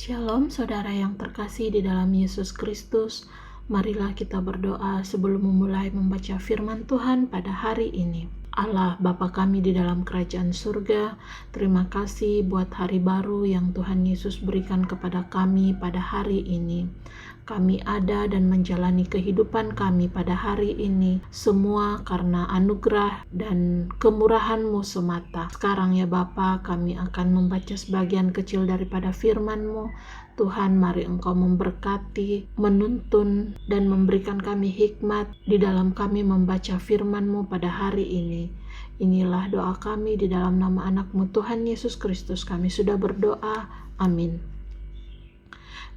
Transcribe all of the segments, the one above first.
Shalom saudara yang terkasih di dalam Yesus Kristus. Marilah kita berdoa sebelum memulai membaca firman Tuhan pada hari ini. Allah Bapa kami di dalam kerajaan surga, terima kasih buat hari baru yang Tuhan Yesus berikan kepada kami pada hari ini. Kami ada dan menjalani kehidupan kami pada hari ini, semua karena anugerah dan kemurahan-Mu semata. Sekarang ya Bapa, kami akan membaca sebagian kecil daripada firman-Mu. Tuhan, mari Engkau memberkati, menuntun, dan memberikan kami hikmat di dalam kami membaca firman-Mu pada hari ini. Inilah doa kami di dalam nama anak-Mu Tuhan Yesus Kristus. Kami sudah berdoa. Amin.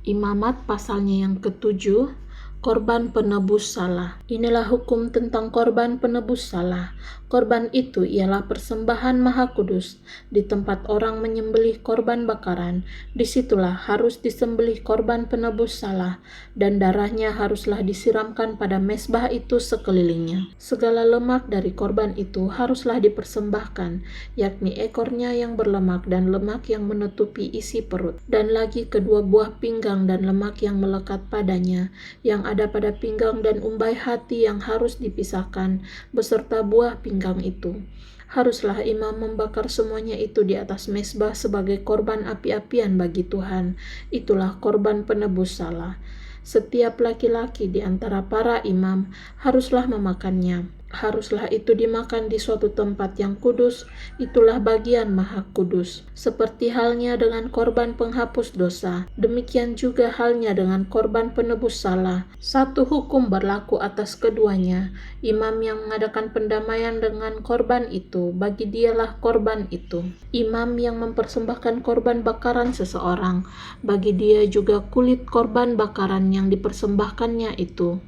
Imamat pasalnya yang ke-7, korban penebus salah. Inilah hukum tentang korban penebus salah. Korban itu ialah persembahan Maha Kudus. Di tempat orang menyembelih korban bakaran, disitulah harus disembelih korban penebus salah, dan darahnya haruslah disiramkan pada mezbah itu sekelilingnya. Segala lemak dari korban itu haruslah dipersembahkan, yakni ekornya yang berlemak dan lemak yang menutupi isi perut, dan lagi kedua buah pinggang dan lemak yang melekat padanya, yang ada pada pinggang dan umbai hati yang harus dipisahkan, beserta buah pinggang itu. Haruslah imam membakar semuanya itu di atas mezbah sebagai korban api-apian bagi Tuhan. Itulah korban penebus salah. Setiap laki-laki di antara para imam haruslah memakannya. Haruslah itu dimakan di suatu tempat yang kudus, itulah bagian Maha Kudus. Seperti halnya dengan korban penghapus dosa, demikian juga halnya dengan korban penebus salah. Satu hukum berlaku atas keduanya. Imam yang mengadakan pendamaian dengan korban itu, bagi dialah korban itu. Imam yang mempersembahkan korban bakaran seseorang, bagi dia juga kulit korban bakaran yang dipersembahkannya itu.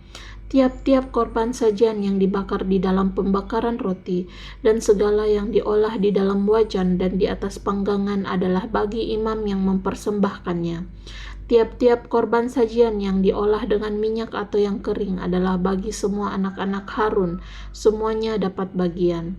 Tiap-tiap korban sajian yang dibakar di dalam pembakaran roti dan segala yang diolah di dalam wajan dan di atas panggangan adalah bagi imam yang mempersembahkannya. Tiap-tiap korban sajian yang diolah dengan minyak atau yang kering adalah bagi semua anak-anak Harun, semuanya dapat bagian.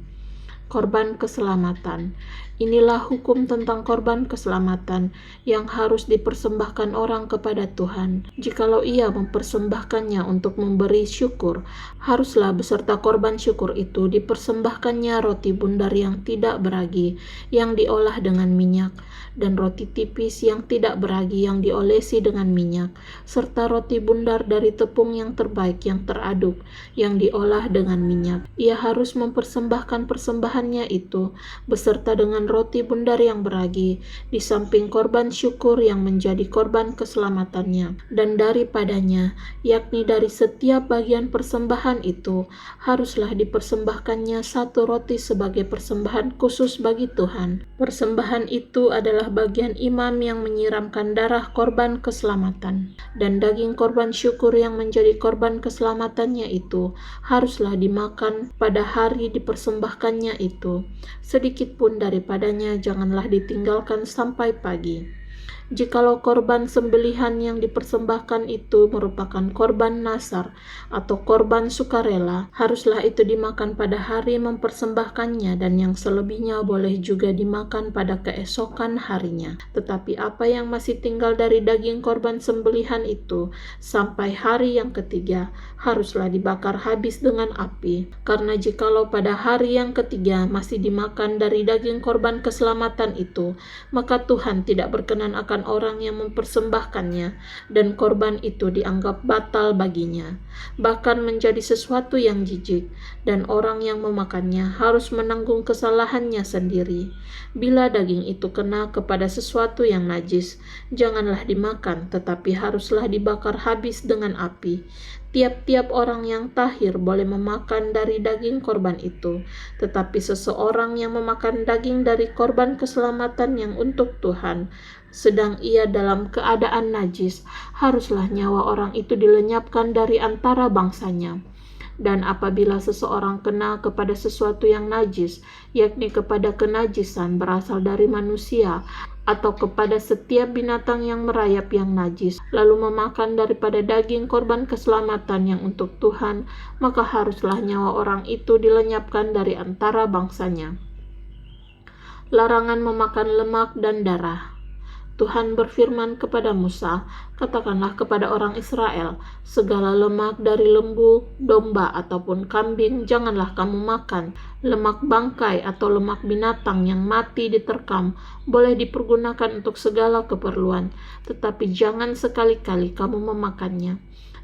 Korban keselamatan. Inilah hukum tentang korban keselamatan yang harus dipersembahkan orang kepada Tuhan. Jikalau ia mempersembahkannya untuk memberi syukur, haruslah beserta korban syukur itu dipersembahkannya roti bundar yang tidak beragi, yang diolah dengan minyak, dan roti tipis yang tidak beragi yang diolesi dengan minyak, serta roti bundar dari tepung yang terbaik yang teraduk, yang diolah dengan minyak. Ia harus mempersembahkan persembahannya itu, beserta dengan roti bundar yang beragi, di samping korban syukur yang menjadi korban keselamatannya. Dan daripadanya, yakni dari setiap bagian persembahan itu, haruslah dipersembahkannya satu roti sebagai persembahan khusus bagi Tuhan. Persembahan itu adalah bagian imam yang menyiramkan darah korban keselamatan. Dan daging korban syukur yang menjadi korban keselamatannya itu, haruslah dimakan pada hari dipersembahkannya itu. Sedikit pun daripadanya janganlah ditinggalkan sampai pagi. Jikalau korban sembelihan yang dipersembahkan itu merupakan korban nasar atau korban sukarela, haruslah itu dimakan pada hari mempersembahkannya, dan yang selebihnya boleh juga dimakan pada keesokan harinya. Tetapi apa yang masih tinggal dari daging korban sembelihan itu sampai hari yang ketiga haruslah dibakar habis dengan api. Karena jikalau pada hari yang ketiga masih dimakan dari daging korban keselamatan itu, maka Tuhan tidak berkenan akan orang yang mempersembahkannya, dan korban itu dianggap batal baginya, bahkan menjadi sesuatu yang jijik, dan orang yang memakannya harus menanggung kesalahannya sendiri. Bila daging itu kena kepada sesuatu yang najis, janganlah dimakan, tetapi haruslah dibakar habis dengan api. Tiap-tiap orang yang tahir boleh memakan dari daging korban itu, tetapi seseorang yang memakan daging dari korban keselamatan yang untuk Tuhan, sedang ia dalam keadaan najis, haruslah nyawa orang itu dilenyapkan dari antara bangsanya. Dan apabila seseorang kena kepada sesuatu yang najis, yakni kepada kenajisan berasal dari manusia, atau kepada setiap binatang yang merayap yang najis, lalu memakan daripada daging korban keselamatan yang untuk Tuhan, maka haruslah nyawa orang itu dilenyapkan dari antara bangsanya. Larangan memakan lemak dan darah. Tuhan berfirman kepada Musa, "Katakanlah kepada orang Israel, segala lemak dari lembu, domba, ataupun kambing janganlah kamu makan. Lemak bangkai atau lemak binatang yang mati diterkam boleh dipergunakan untuk segala keperluan, tetapi jangan sekali-kali kamu memakannya.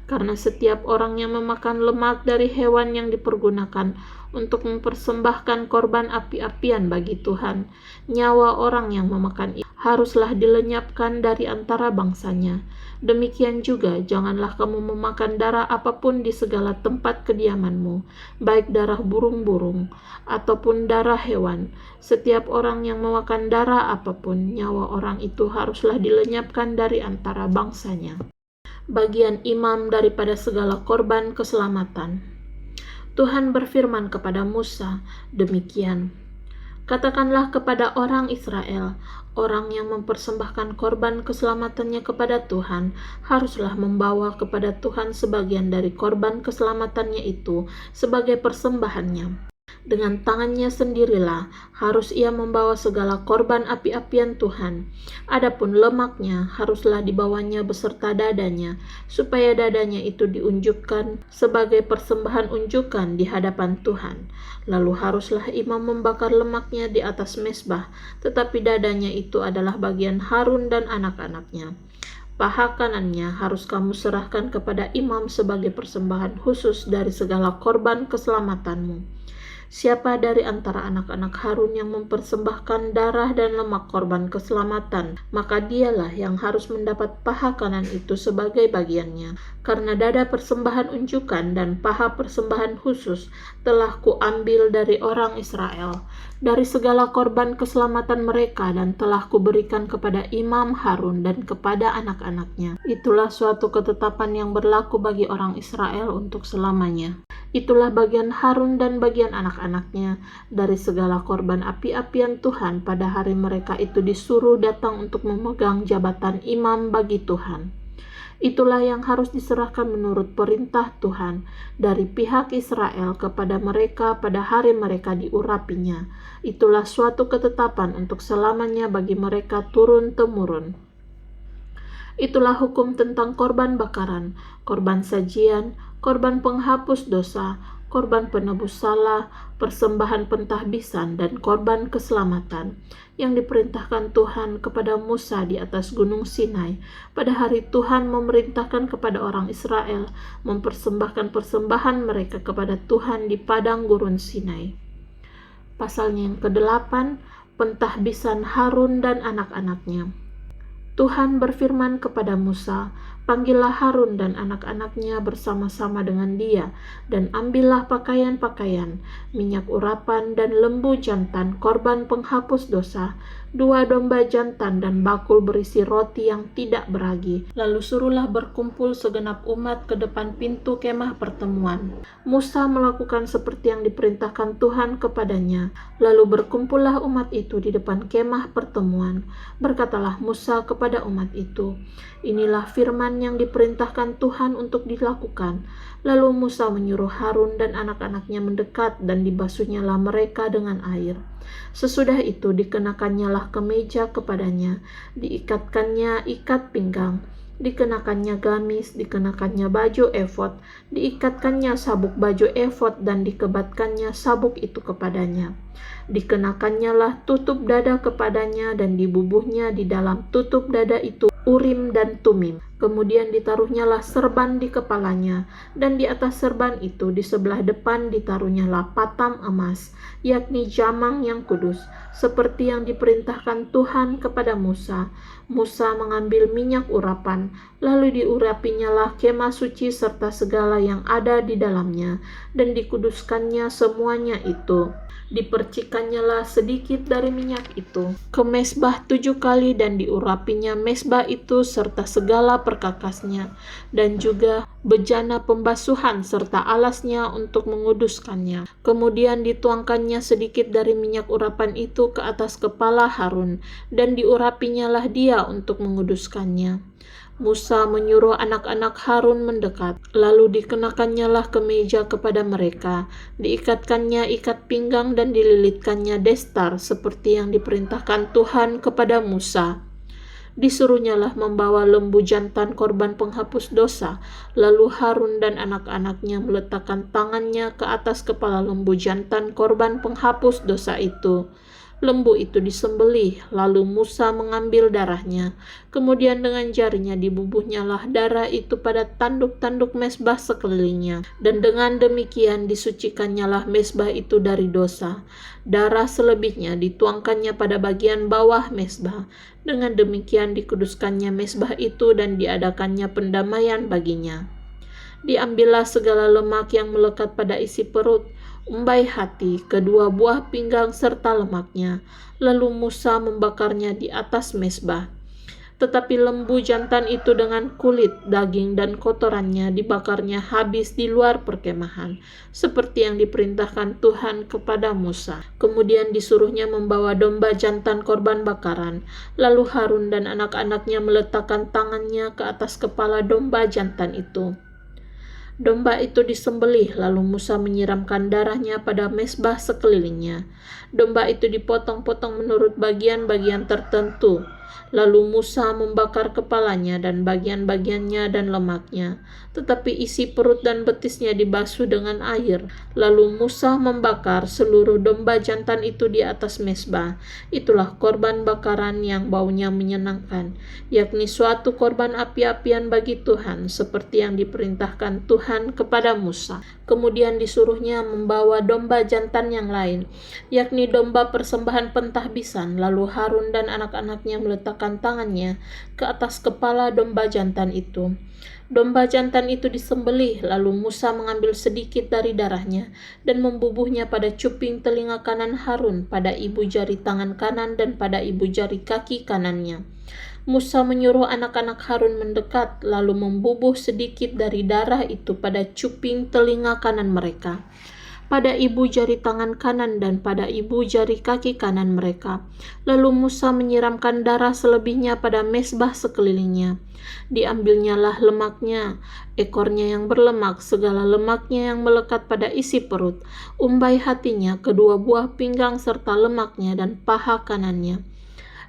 Karena setiap orang yang memakan lemak dari hewan yang dipergunakan untuk mempersembahkan korban api-apian bagi Tuhan, nyawa orang yang memakan itu haruslah dilenyapkan dari antara bangsanya. Demikian juga janganlah kamu memakan darah apapun di segala tempat kediamanmu, baik darah burung-burung ataupun darah hewan. Setiap orang yang memakan darah apapun, nyawa orang itu haruslah dilenyapkan dari antara bangsanya." Bagian imam daripada segala korban keselamatan. Tuhan berfirman kepada Musa, "Demikian, katakanlah kepada orang Israel, orang yang mempersembahkan korban keselamatannya kepada Tuhan, haruslah membawa kepada Tuhan sebagian dari korban keselamatannya itu sebagai persembahannya. Dengan tangannya sendirilah harus ia membawa segala korban api-apian Tuhan. Adapun lemaknya haruslah dibawanya beserta dadanya, supaya dadanya itu diunjukkan sebagai persembahan unjukan di hadapan Tuhan. Lalu haruslah imam membakar lemaknya di atas mezbah, tetapi dadanya itu adalah bagian Harun dan anak-anaknya. Paha kanannya harus kamu serahkan kepada imam sebagai persembahan khusus dari segala korban keselamatanmu. Siapa dari antara anak-anak Harun yang mempersembahkan darah dan lemak korban keselamatan, maka dialah yang harus mendapat paha kanan itu sebagai bagiannya. Karena dada persembahan unjukan dan paha persembahan khusus telah kuambil dari orang Israel, dari segala korban keselamatan mereka, dan telah kuberikan kepada imam Harun dan kepada anak-anaknya. Itulah suatu ketetapan yang berlaku bagi orang Israel untuk selamanya. Itulah bagian Harun dan bagian anak-anaknya dari segala korban api-apian Tuhan pada hari mereka itu disuruh datang untuk memegang jabatan imam bagi Tuhan. Itulah yang harus diserahkan menurut perintah Tuhan dari pihak Israel kepada mereka pada hari mereka diurapinya. Itulah suatu ketetapan untuk selamanya bagi mereka turun-temurun. Itulah hukum tentang korban bakaran, korban sajian, korban penghapus dosa, korban penebus salah, persembahan pentahbisan, dan korban keselamatan yang diperintahkan Tuhan kepada Musa di atas gunung Sinai pada hari Tuhan memerintahkan kepada orang Israel mempersembahkan persembahan mereka kepada Tuhan di padang gurun Sinai. Pasalnya yang ke-8, pentahbisan Harun dan anak-anaknya. Tuhan berfirman kepada Musa, "Panggillah Harun dan anak-anaknya bersama-sama dengan dia, dan ambillah pakaian-pakaian, minyak urapan, dan lembu jantan, korban penghapus dosa, 2 domba jantan, dan bakul berisi roti yang tidak beragi. Lalu suruhlah berkumpul segenap umat ke depan pintu kemah pertemuan." Musa melakukan seperti yang diperintahkan Tuhan kepadanya. Lalu berkumpullah umat itu di depan kemah pertemuan. Berkatalah Musa kepada umat itu, "Inilah firman yang diperintahkan Tuhan untuk dilakukan." Lalu Musa menyuruh Harun dan anak-anaknya mendekat, dan dibasuhnyalah mereka dengan air. Sesudah itu dikenakannyalah kemeja kepadanya, diikatkannya ikat pinggang, dikenakannya gamis, dikenakannya baju efod, diikatkannya sabuk baju efod, dan dikebatkannya sabuk itu kepadanya. Dikenakannya tutup dada kepadanya, dan dibubuhnya di dalam tutup dada itu Urim dan Tumim. Kemudian ditaruhnyalah serban di kepalanya, dan di atas serban itu di sebelah depan ditaruhnyalah patam emas, yakni jamang yang kudus, seperti yang diperintahkan Tuhan kepada Musa. Musa mengambil minyak urapan, lalu diurapinyalah kemah suci serta segala yang ada di dalamnya, dan dikuduskannya semuanya itu. Dipercikannyalah sedikit dari minyak itu ke mezbah 7 kali, dan diurapinya mezbah itu serta segala perkakasnya, dan juga bejana pembasuhan serta alasnya untuk menguduskannya. Kemudian dituangkannya sedikit dari minyak urapan itu ke atas kepala Harun, dan diurapinyalah dia untuk menguduskannya. Musa menyuruh anak-anak Harun mendekat, lalu dikenakannya kemeja kepada mereka, diikatkannya ikat pinggang, dan dililitkannya destar seperti yang diperintahkan Tuhan kepada Musa. Disuruhnyalah membawa lembu jantan korban penghapus dosa, lalu Harun dan anak-anaknya meletakkan tangannya ke atas kepala lembu jantan korban penghapus dosa itu. Lembu itu disembelih, lalu Musa mengambil darahnya. Kemudian dengan jarinya dibubuhnyalah darah itu pada tanduk-tanduk mezbah sekelilingnya. Dan dengan demikian disucikannyalah mezbah itu dari dosa. Darah selebihnya dituangkannya pada bagian bawah mezbah. Dengan demikian dikuduskannya mezbah itu dan diadakannya pendamaian baginya. Diambillah segala lemak yang melekat pada isi perut, umbai hati, kedua buah pinggang serta lemaknya. Lalu Musa membakarnya di atas mezbah. Tetapi lembu jantan itu dengan kulit, daging, dan kotorannya dibakarnya habis di luar perkemahan, seperti yang diperintahkan Tuhan kepada Musa. Kemudian disuruhnya membawa domba jantan korban bakaran. Lalu Harun dan anak-anaknya meletakkan tangannya ke atas kepala domba jantan itu. Domba itu disembelih, lalu Musa menyiramkan darahnya pada mezbah sekelilingnya. Domba itu dipotong-potong menurut bagian-bagian tertentu. Lalu Musa membakar kepalanya dan bagian-bagiannya dan lemaknya, tetapi isi perut dan betisnya dibasuh dengan air. Lalu Musa membakar seluruh domba jantan itu di atas mezbah. Itulah korban bakaran yang baunya menyenangkan, yakni suatu korban api-apian bagi Tuhan, seperti yang diperintahkan Tuhan kepada Musa. Kemudian disuruhnya membawa domba jantan yang lain, yakni domba persembahan pentahbisan. Lalu Harun dan anak-anaknya meletakkan tangannya ke atas kepala domba jantan itu. Domba jantan itu disembelih, lalu Musa mengambil sedikit dari darahnya dan membubuhnya pada cuping telinga kanan Harun, pada ibu jari tangan kanan, dan pada ibu jari kaki kanannya. Musa menyuruh anak-anak Harun mendekat, lalu membubuh sedikit dari darah itu pada cuping telinga kanan mereka, pada ibu jari tangan kanan, dan pada ibu jari kaki kanan mereka. Lalu Musa menyiramkan darah selebihnya pada mezbah sekelilingnya. Diambilnyalah lemaknya, ekornya yang berlemak, segala lemaknya yang melekat pada isi perut, umbai hatinya, kedua buah pinggang serta lemaknya, dan paha kanannya.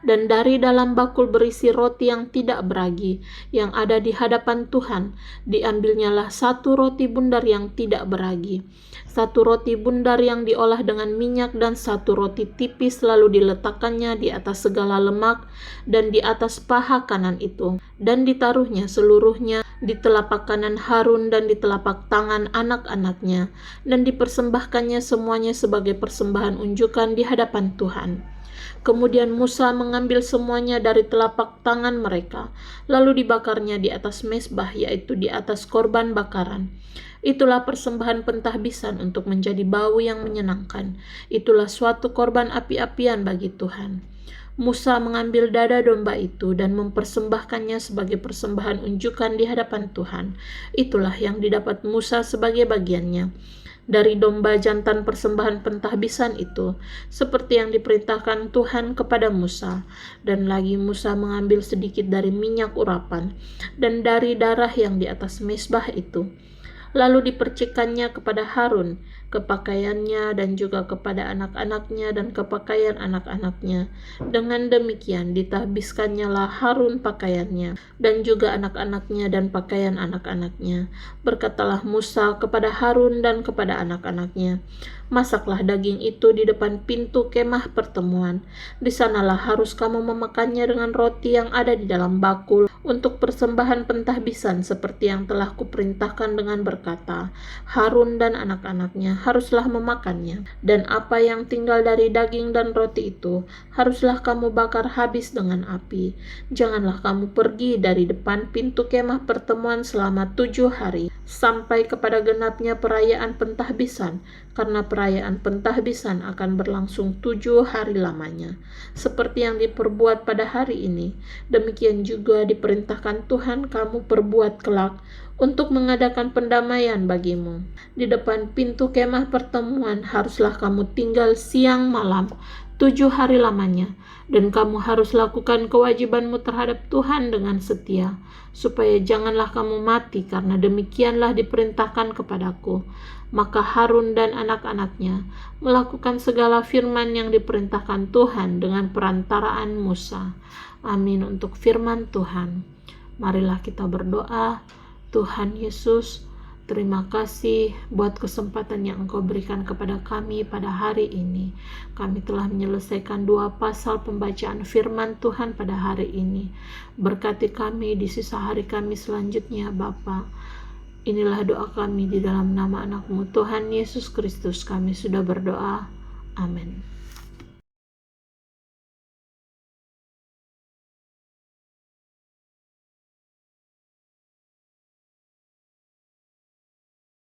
Dan dari dalam bakul berisi roti yang tidak beragi yang ada di hadapan Tuhan, diambilnyalah satu roti bundar yang tidak beragi, satu roti bundar yang diolah dengan minyak, dan satu roti tipis, lalu diletakkannya di atas segala lemak dan di atas paha kanan itu, dan ditaruhnya seluruhnya di telapak kanan Harun dan di telapak tangan anak-anaknya, dan dipersembahkannya semuanya sebagai persembahan unjukan di hadapan Tuhan. Kemudian Musa mengambil semuanya dari telapak tangan mereka, lalu dibakarnya di atas mezbah, yaitu di atas korban bakaran. Itulah persembahan pentahbisan untuk menjadi bau yang menyenangkan. Itulah suatu korban api-apian bagi Tuhan. Musa mengambil dada domba itu dan mempersembahkannya sebagai persembahan unjukan di hadapan Tuhan. Itulah yang didapat Musa sebagai bagiannya dari domba jantan persembahan pentahbisan itu, seperti yang diperintahkan Tuhan kepada Musa. Dan lagi Musa mengambil sedikit dari minyak urapan dan dari darah yang di atas mezbah itu, lalu dipercikkannya kepada Harun, kepakaiannya, dan juga kepada anak-anaknya dan kepakaian anak-anaknya. Dengan demikian ditahbiskannya lah Harun pakaiannya, dan juga anak-anaknya dan pakaian anak-anaknya. Berkatalah Musa kepada Harun dan kepada anak-anaknya, masaklah daging itu di depan pintu kemah pertemuan. Di sanalah harus kamu memakannya dengan roti yang ada di dalam bakul untuk persembahan pentahbisan, seperti yang telah kuperintahkan dengan berkata, Harun dan anak-anaknya haruslah memakannya. Dan apa yang tinggal dari daging dan roti itu haruslah kamu bakar habis dengan api. Janganlah kamu pergi dari depan pintu kemah pertemuan selama 7 hari, sampai kepada genapnya perayaan pentahbisan, karena perayaan pentahbisan akan berlangsung 7 hari lamanya. Seperti yang diperbuat pada hari ini, demikian juga diperintahkan Tuhan kamu perbuat kelak untuk mengadakan pendamaian bagimu. Di depan pintu kemah pertemuan haruslah kamu tinggal siang malam 7 hari lamanya, dan kamu harus lakukan kewajibanmu terhadap Tuhan dengan setia, supaya janganlah kamu mati, karena demikianlah diperintahkan kepadaku. Maka Harun dan anak-anaknya melakukan segala firman yang diperintahkan Tuhan dengan perantaraan Musa. Amin. Untuk firman Tuhan. Marilah kita berdoa. Tuhan Yesus, terima kasih buat kesempatan yang Engkau berikan kepada kami pada hari ini. Kami telah menyelesaikan 2 pasal pembacaan firman Tuhan pada hari ini. Berkati kami di sisa hari kami selanjutnya, Bapa. Inilah doa kami di dalam nama anak-Mu Tuhan Yesus Kristus. Kami sudah berdoa. Amin.